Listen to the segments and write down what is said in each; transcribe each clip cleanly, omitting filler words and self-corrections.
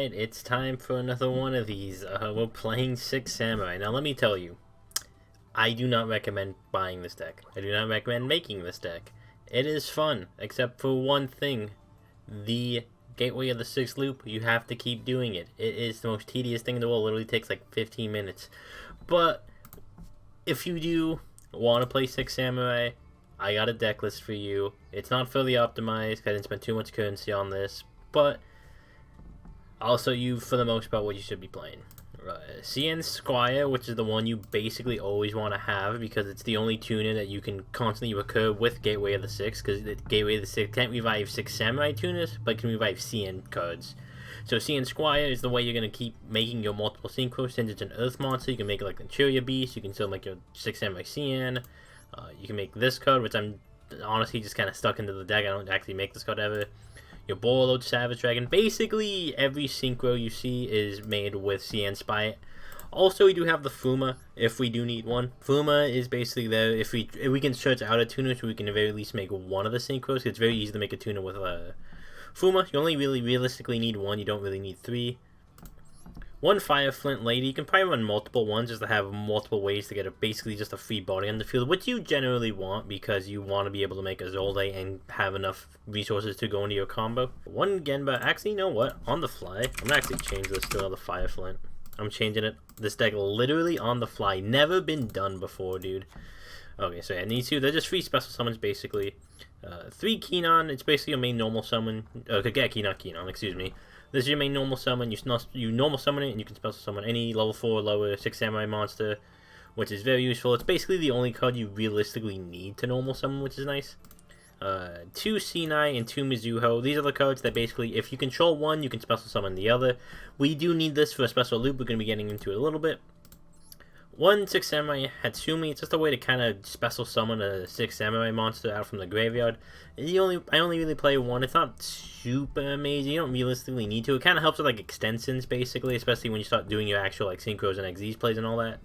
Alright, it's time for another one of these. We're playing Six Samurai. Now let me tell you, I do not recommend buying this deck. I do not recommend making this deck. It is fun, except for one thing. The Gateway of the Six loop, you have to keep doing it. It is the most tedious thing in the world. It literally takes like 15 minutes. But if you do want to play Six Samurai, I got a deck list for you. It's not fully optimized, I didn't spend too much currency on this, but I'll show you for the most part what you should be playing. CN Squire, which is the one you basically always want to have because it's the only tuner that you can constantly recur with Gateway of the Six, because the Gateway of the Six can't revive Six Samurai tuners, but can revive CN cards. So CN Squire is the way you're going to keep making your multiple synchros. Since it's an Earth monster, you can make it like a Churia Beast, you can still make your Six Samurai CN, you can make this card, which I'm honestly just kind of stuck into the deck. I don't actually make this card ever. Your Borload Savage Dragon. Basically, every synchro you see is made with CN Spy. Also, we do have the Fuma, if we do need one. Fuma is basically there if we can search out a tuner, so we can at the very least make one of the synchros. It's very easy to make a tuner with Fuma. You only really realistically need one, you don't really need three. One Fire Flint Lady. You can probably run multiple ones just to have multiple ways to get basically just a free body on the field, which you generally want because you want to be able to make a Zolde and have enough resources to go into your combo. One Genba. Actually, you know what? On the fly, I'm gonna actually change this to another Fire Flint. I'm changing it. This deck literally on the fly. Never been done before, dude. Okay, so yeah, these two, they're just free special summons basically. 3 Keenon. It's basically your main normal summon. Kageki, not Keenon. Excuse me. This is your main normal summon. You normal summon it, and you can special summon any level 4 or lower Six Samurai monster, which is very useful. It's basically the only card you realistically need to normal summon, which is nice. 2 Sinai and 2 Mizuho. These are the cards that basically, if you control one, you can special summon the other. We do need this for a special loop. We're going to be getting into it a little bit. 1 Six Samurai Hatsumi. It's just a way to kind of special summon a Six Samurai monster out from the graveyard. I only really play one. It's not super amazing. You don't realistically need to. It kind of helps with like extensions basically, especially when you start doing your actual like synchros and XZs plays and all that.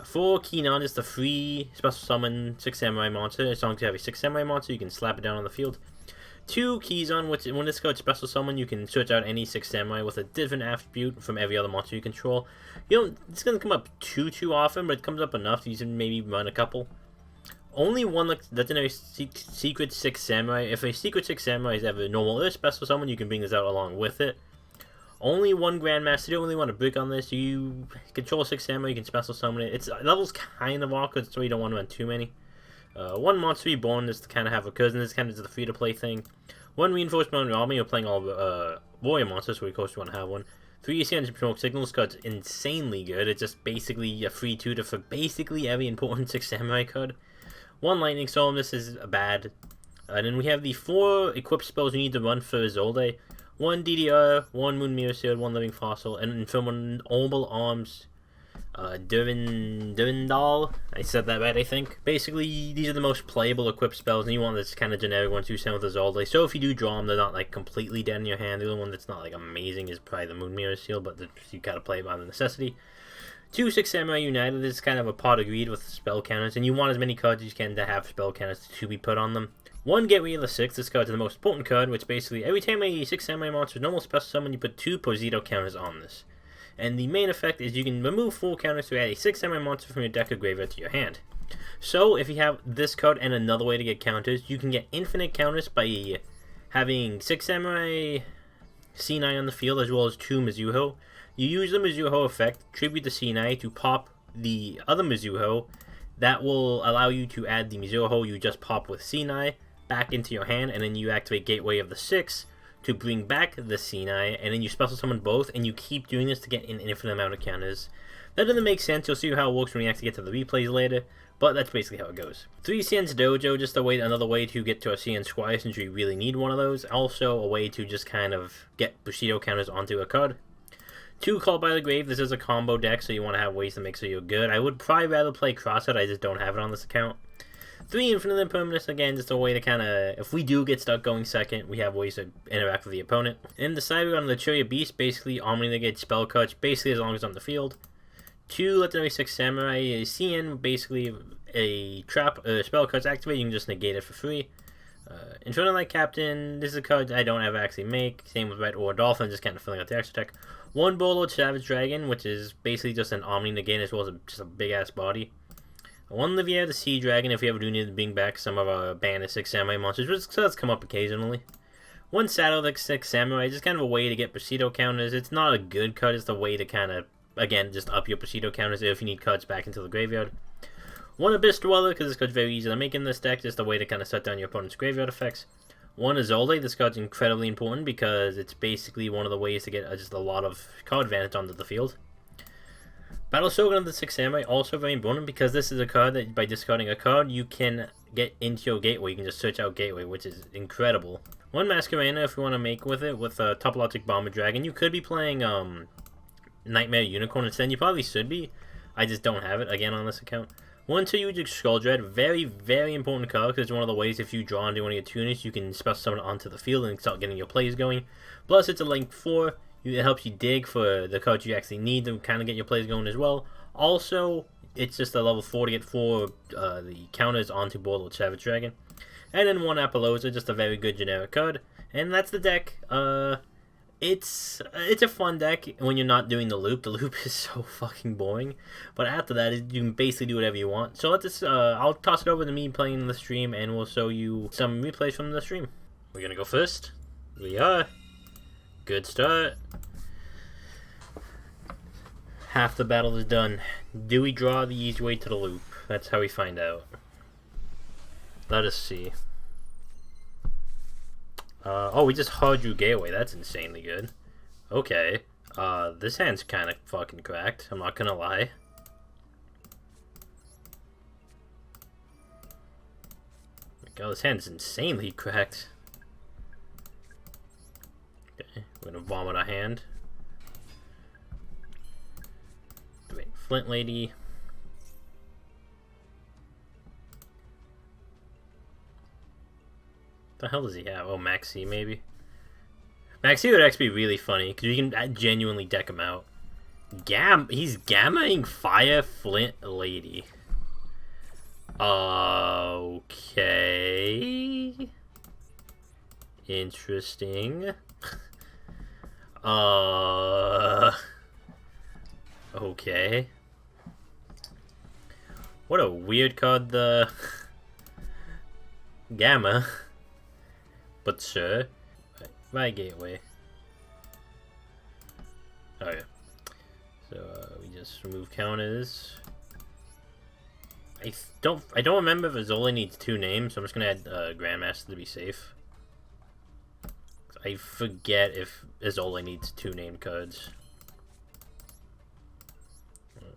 4 Keenon is the free special summon Six Samurai monster. As long as you have a Six Samurai monster, you can slap it down on the field. 2 Kizon, which when this card special summon, you can search out any Six Samurai with a different attribute from every other monster you control. It's gonna come up too often, but it comes up enough. You can maybe run a couple. Only one legendary secret Six Samurai. If a secret Six Samurai is ever normal or special summon, you can bring this out along with it. Only one Grandmaster. You don't really want to break on this. You control Six Samurai, you can special summon it. Its level's kind of awkward, so you don't want to run too many. 1 Monster Reborn is to kind of have a cousin. This kind of is the free-to-play thing. 1 Reinforcement Army. You're playing all warrior monsters, so of course you want to have one. 3 ECN Smoke Signals. Card's insanely good. It's just basically a free tutor for basically every important Six Samurai card. 1 Lightning Storm. This is bad. And then we have the 4 equipped spells you need to run for Zolde. 1 DDR, 1 Moon Mirror Shield, 1 Living Fossil, and from an Orbital Arms, Durindal. I said that right, I think. Basically, these are the most playable equipped spells, and you want this kind of generic ones you send with the Zolde. So if you do draw them, they're not like completely dead in your hand. The only one that's not like amazing is probably the Moon Mirror Shield, but you gotta play it by the necessity. 2 Six Samurai United is kind of a pot of greed with spell counters, and you want as many cards as you can to have spell counters to be put on them. 1 Gateway of the Six. This card is the most important card, which basically every time a Six Samurai monster is normal special summon, you put 2 Posito counters on this. And the main effect is you can remove 4 counters to add a Six Samurai monster from your deck or graveyard to your hand. So if you have this card and another way to get counters, you can get infinite counters by having Six Samurai Sinai on the field as well as 2 Mizuho. You use the Mizuho effect, tribute the Sinai to pop the other Mizuho. That will allow you to add the Mizuho you just popped with Sinai back into your hand, and then you activate Gateway of the Six to bring back the Sinai, and then you special summon both, and you keep doing this to get an infinite amount of counters. That doesn't make sense. You'll see how it works when we actually get to the replays later, but that's basically how it goes. 3 CN's Dojo, just another way to get to a CN Squire since you really need one of those. Also a way to just kind of get Bushido counters onto a card. 2 Called by the Grave. This is a combo deck, so you want to have ways to make sure you're good. I would probably rather play Crosshead, I just don't have it on this account. 3 Infinite Impermanence, again, just a way to kind of, if we do get stuck going second, we have ways to interact with the opponent. And the Cyber on the Churia Beast, basically omni-negate spell cuts, basically as long as it's on the field. 2 Legendary Six Samurai, CN, basically a trap, spell cuts activate, you can just negate it for free. Infinite Light Captain, this is a card I don't ever actually make. Same with Red or Dolphin, just kind of filling out the extra deck. One Warlord Savage Dragon, which is basically just an Omni Negate as well as just a big ass body. One Livier the Sea Dragon, if we ever do need to bring back some of our banned 6 Samurai monsters, which does come up occasionally. One Saddle the 6 Samurai, just kind of a way to get Presido counters. It's not a good card, it's a way to kind of, again, just up your Presido counters if you need cards back into the graveyard. One Abyss Dweller, because this card's very easy to make in this deck, just a way to kind of shut down your opponent's graveyard effects. One Azole, this card's incredibly important because it's basically one of the ways to get just a lot of card advantage onto the field. Battle Shogun of the 6 Samurai, also very important because this is a card that by discarding a card, you can get into your gateway. You can just search out gateway, which is incredible. One Masquerena, if you want to make with it, with a Topologic Bomber Dragon. You could be playing Nightmare Unicorn instead. You probably should be. I just don't have it, again, on this account. One Teyujic Skull Dread, very, very important card because it's one of the ways if you draw into one of your tuners, you can special summon onto the field and start getting your plays going. Plus, it's a link 4. It helps you dig for the cards you actually need to kind of get your plays going as well. Also, it's just a level 4 to get 4 the counters onto Warlord Savage Dragon. And then one Apollosa, just a very good generic card. And that's the deck. It's a fun deck when you're not doing the loop. The loop is so fucking boring. But after that, you can basically do whatever you want. So I'll toss it over to me playing the stream, and we'll show you some replays from the stream. We're gonna go first. We are. Good start. Half the battle is done. Do we draw the easy way to the loop? That's how we find out. Let us see. Oh, we just hard drew Gateway. That's insanely good. Okay. This hand's kind of fucking cracked. I'm not gonna lie. God, this hand's insanely cracked. Okay, we're gonna vomit a hand. Wait, Flint Lady. The hell does he have? Oh, Maxi, maybe? Maxi would actually be really funny, because you can genuinely deck him out. He's gammaing Fire Flint Lady. Okay. Interesting. Okay. What a weird card, the Gamma. But sure. My gateway. Oh yeah. So we just remove counters. I don't remember if Azole needs 2 names, so I'm just gonna add Grandmaster to be safe. I forget if Azole needs 2 name cards.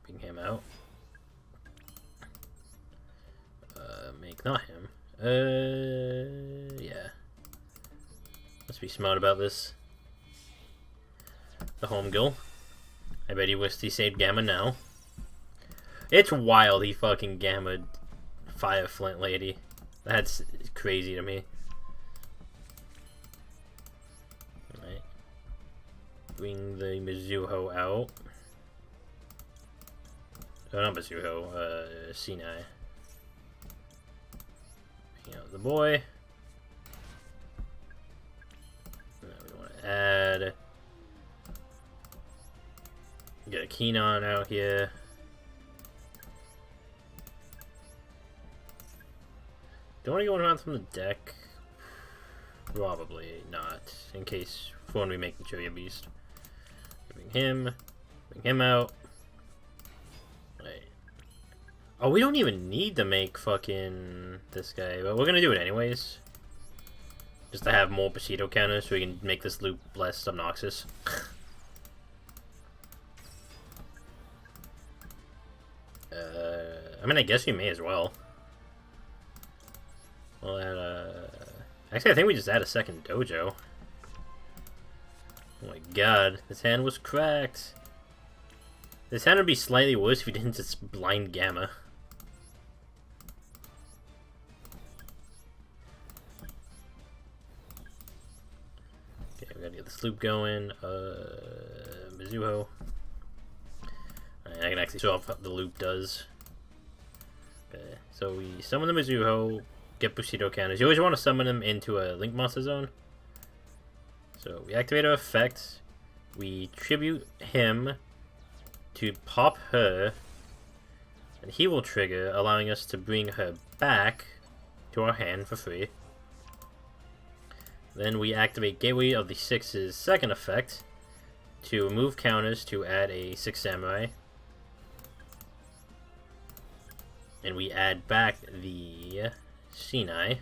Bring him out. Make not him. Yeah. Let's be smart about this. The home goal. I bet he wished he saved Gamma now. It's wild he fucking Gamma Fire Flint Lady. That's crazy to me. Alright. Bring the Mizuho out. Oh, not Mizuho, Sinai. Bring out the boy. Add. Get a Keenon out here. Do I want to go around from the deck? Probably not. In case for when we make the Choya Beast. Bring him out. Wait. Oh, we don't even need to make fucking this guy, but we're gonna do it anyways. Just to have more Bushido counters so we can make this loop less obnoxious. I mean, I guess we may as well. We'll add actually, I think we just add a second dojo. Oh my god, this hand was cracked. This hand would be slightly worse if we didn't just blind Gamma. We gotta get this loop going. Mizuho. I can actually show off what the loop does. Okay, so we summon the Mizuho, get Bushido counters. You always want to summon them into a Link Monster Zone. So we activate our effect. We tribute him to pop her. And he will trigger, allowing us to bring her back to our hand for free. Then we activate Gateway of the Six's second effect to remove counters to add a 6 Samurai. And we add back the Sinai.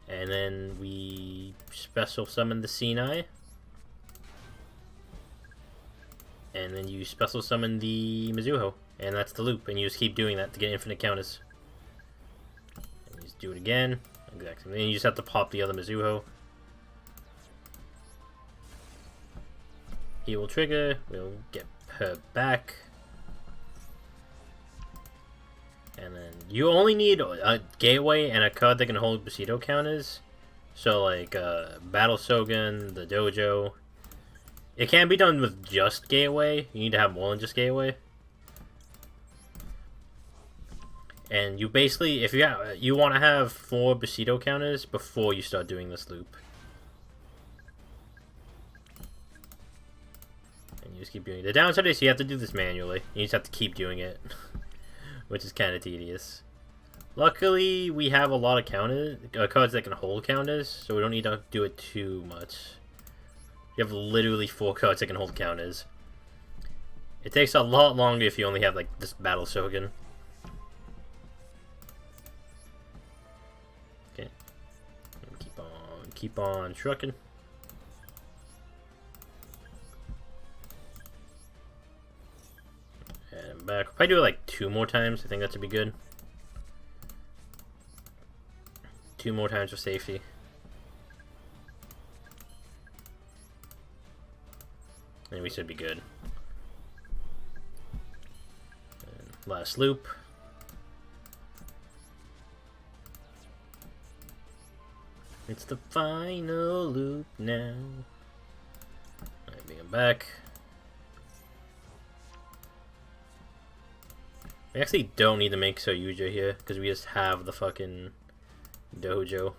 And then we special summon the Sinai. And then you special summon the Mizuho. And that's the loop. And you just keep doing that to get infinite counters. And you just do it again. Exactly. Then you just have to pop the other Mizuho. He will trigger. We'll get her back. And then you only need a Gateway and a card that can hold Bushido counters. So like Battle Shogun, the Dojo. It can't be done with just Gateway. You need to have more than just Gateway. And you basically, if you want to have 4 Bushido counters before you start doing this loop. And you just keep doing it. The downside is you have to do this manually. You just have to keep doing it. Which is kind of tedious. Luckily, we have a lot of cards that can hold counters, so we don't need to do it too much. You have literally 4 cards that can hold counters. It takes a lot longer if you only have like this Battle Shogun. Okay, keep on trucking. And back. We'll probably do it like 2 more times. I think that should be good. 2 more times for safety. And we should be good. And last loop. It's the final loop now. Alright, bring him back. We actually don't need to make Soyuja here, because we just have the fucking dojo.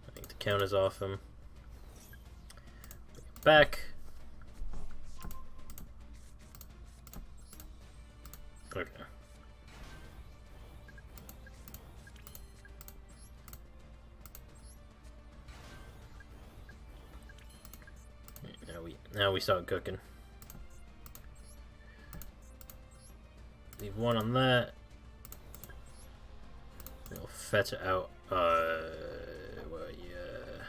I think the count is off him. Back. Okay. Now we start cooking. Leave 1 on that. We'll fetch it out. Well, yeah.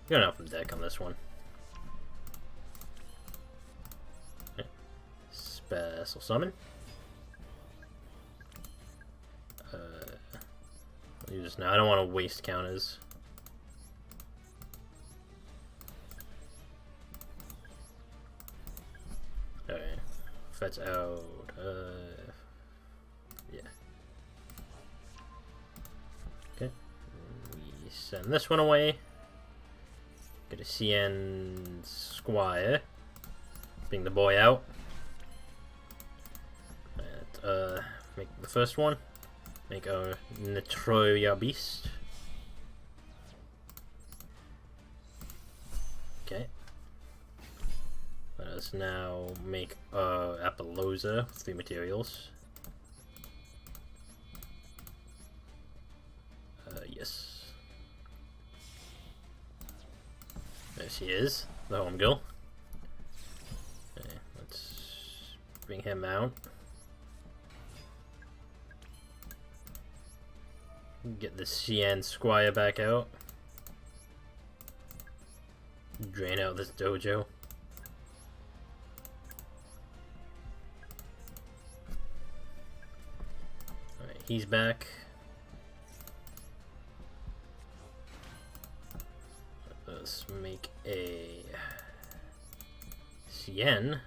Going out from deck on this one. Okay. Special summon. I'll use this now. I don't want to waste counters. Alright. Fetch out. Yeah. Okay. We send this one away. Get a CN Squire. Bring the boy out. And, make the first one. Make our Nitroya Beast. Okay. Let us now make Apollosa with 3 materials. Yes. There she is, the home girl. Okay, let's bring him out. Get the CN Squire back out. Drain out this dojo. Alright, he's back. Let's make a CN.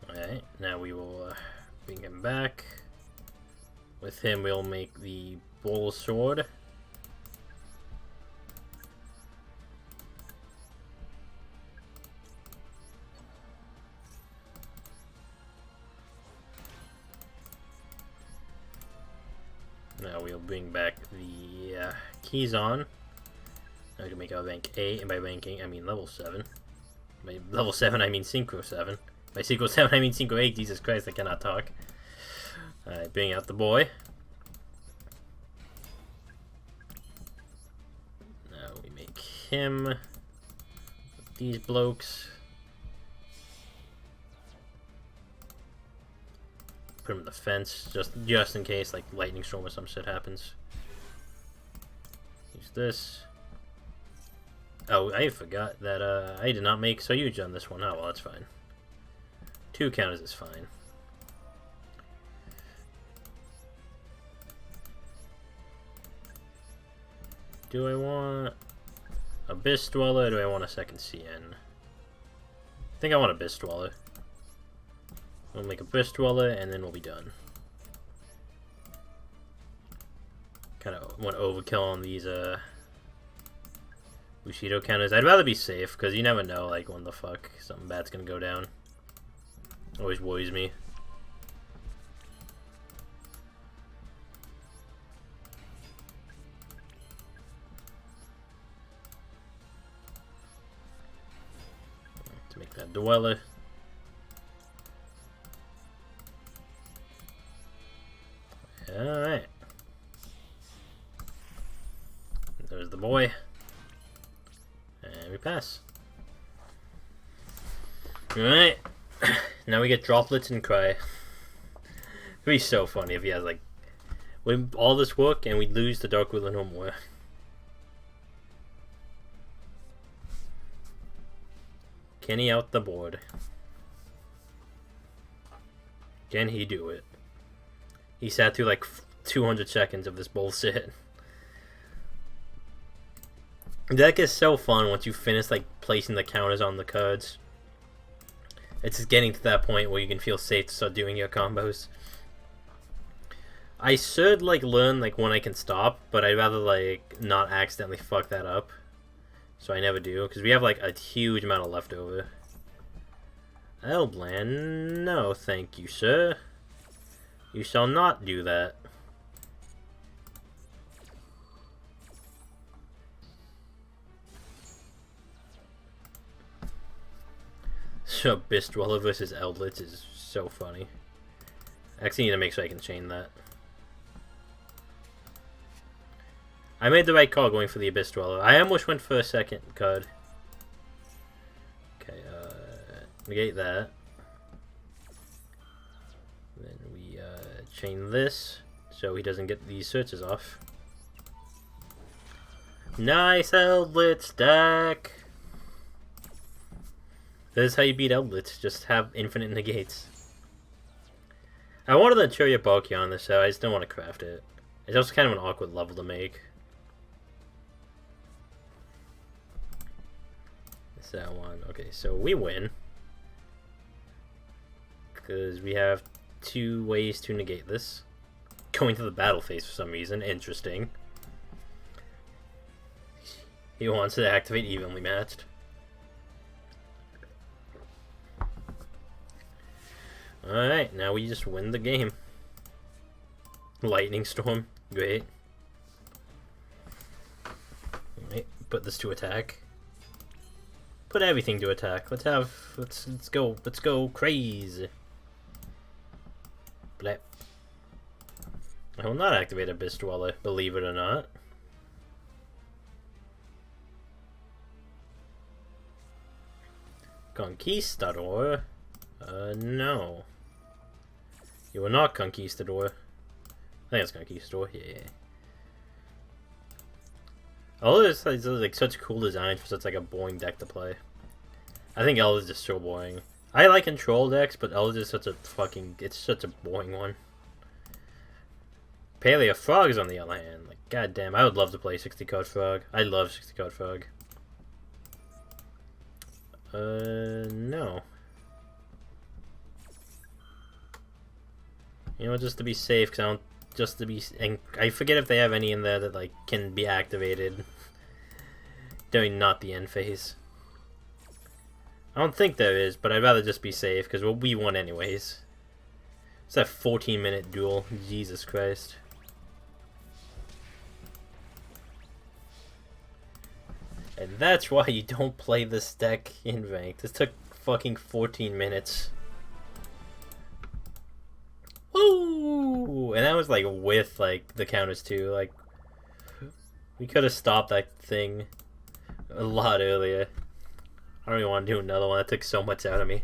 Alright, now we will bring him back. With him, we'll make the Bull Sword. Now we'll bring back the keys on. Now we can make our rank 8, and by ranking I mean level 7. By level 7 I mean Synchro 7. By Synchro 7 I mean Synchro 8, Jesus Christ, I cannot talk. Alright, bring out the boy. Now we make him these blokes. Put him in the fence, just in case, like, lightning storm or some shit happens. Use this. Oh, I forgot that, I did not make so huge on this one. Oh, well, that's fine. 2 counters is fine. Do I want Abyss Dweller, or do I want a second CN? I think I want Abyss Dweller. We'll make Abyss Dweller, and then we'll be done. Kind of want overkill on these, Bushido counters. I'd rather be safe, because you never know, like, when the fuck something bad's gonna go down. Always worries me. To make that Dweller. Alright. There's the boy. And we pass. Alright. Now we get droplets and cry. It'd be so funny if he has, like, with all this work and we lose the Dark Ruler no more. Can he out the board? Can he do it? He sat through like 200 seconds of this bullshit. The deck is so fun once you finish like placing the counters on the cards. It's just getting to that point where you can feel safe to start doing your combos. I should like learn like when I can stop, but I'd rather like not accidentally fuck that up. So I never do, because we have like a huge amount of leftover. Eldland, no thank you, sir. You shall not do that. So Abyss Dweller versus Eldritch is so funny. I actually need to make sure I can chain that. I made the right call going for the Abyss Dweller. I almost went for a second card. Okay, negate that. Then we chain this so he doesn't get these searches off. Nice Eldritch deck! This is how you beat Eldritch, just have infinite negates. I wanted the Churia Bulky on this, so I just don't want to craft it. It's also kind of an awkward level to make. It's that one. Okay, so we win. Because we have 2 ways to negate this. Going to the battle phase for some reason. Interesting. He wants to activate evenly matched. Alright, now we just win the game. Lightning Storm. Great. Alright, put this to attack. Put everything to attack. Let's go crazy. Blep. I will not activate Abyss Dweller, believe it or not. Conquistador? No. You will not Conquistador. I think it's Conquistador, yeah. All this is like such cool design for such like a boring deck to play. I think Eldritch is just so boring. I like control decks, but Eldritch is such a fucking, it's such a boring one. Paleo Frog on the other hand, like goddamn, I would love to play 60 card Frog. I love 60 card Frog. No. You know, just to be safe, because I don't, just to be, and I forget if they have any in there that, like, can be activated during not the end phase. I don't think there is, but I'd rather just be safe, because we won anyways. It's that 14-minute duel. Jesus Christ. And that's why you don't play this deck in ranked. This took fucking 14 minutes. Woo! And that was like with like the counters too. Like we could have stopped that thing a lot earlier. I don't even want to do another one. That took so much out of me.